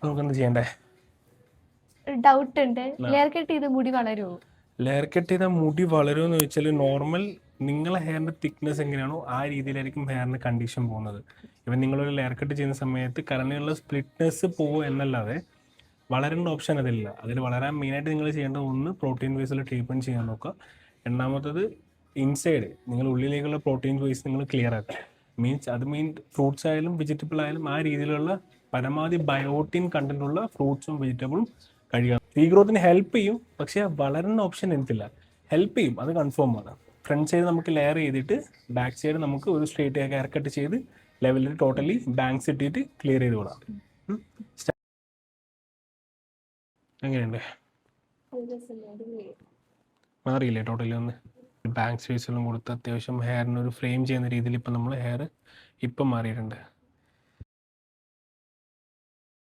നമുക്കെന്ത് ചെയ്യണ്ടേ? ഡൗട്ട് ഉണ്ട്, ലെയർ കട്ട് ചെയ്ത് മുടി വളരുമോ? ലെയർ കട്ട് ചെയ്താൽ മുടി വളരുമെന്ന് ചോദിച്ചാൽ നോർമൽ നിങ്ങളെ ഹെയറിൻ്റെ തിക്നെസ് എങ്ങനെയാണോ ആ രീതിയിലായിരിക്കും ഹെയറിന് കണ്ടീഷൻ പോകുന്നത്. ഇപ്പം നിങ്ങളൊരു ലെയർ കട്ട് ചെയ്യുന്ന സമയത്ത് കറണ്ടിലുള്ള സ്പ്ലിറ്റ്നെസ് പോകും എന്നല്ലാതെ വളരേണ്ട ഓപ്ഷൻ അതില്ല. അതിൽ വളരാൻ മെയിനായിട്ട് നിങ്ങൾ ചെയ്യേണ്ടത് ഒന്ന് പ്രോട്ടീൻ ബേസിൽ ട്രീറ്റ്മെൻറ്റ് ചെയ്യാൻ നോക്കുക. രണ്ടാമത്തത് ഇൻസൈഡ് നിങ്ങൾ ഉള്ളിലേക്കുള്ള പ്രോട്ടീൻ ബേസ് നിങ്ങൾ ക്ലിയർ ആക്കുക. മീൻ ഫ്രൂട്ട്സ് ആയാലും വെജിറ്റബിൾ ആയാലും ആ രീതിയിലുള്ള പരമാവധി ബയോട്ടിൻ കണ്ടന്റുള്ള ഫ്രൂട്ട്സും വെജിറ്റബിളും കഴിയുക. റീഗ്രോത്തിന് ഹെൽപ്പ് ചെയ്യും, പക്ഷേ വളരുന്ന ഓപ്ഷൻ എനിക്കില്ല. ഹെൽപ്പ് ചെയ്യും, അത് കൺഫേം ആണ്. ഫ്രണ്ട് സൈഡ് നമുക്ക് ലെയർ ചെയ്തിട്ട് ബാക്ക് സൈഡ് നമുക്ക് ഒരു സ്ട്രേറ്റ് ഹെയർ കട്ട് ചെയ്ത് ലെവലിൽ ടോട്ടലി ബാങ്ക്സ് ഇട്ടിട്ട് ക്ലിയർ ചെയ്ത് വിടാം. എങ്ങനെയുണ്ട്? മാറിയില്ലേ ടോട്ടലി? ഒന്ന് ബാങ്ക് സ്പേസെല്ലാം കൊടുത്ത് അത്യാവശ്യം ഹെയറിനൊരു ഫ്രെയിം ചെയ്യുന്ന രീതിയിൽ ഇപ്പം നമ്മൾ ഹെയർ ഇപ്പം മാറിയിട്ടുണ്ട്.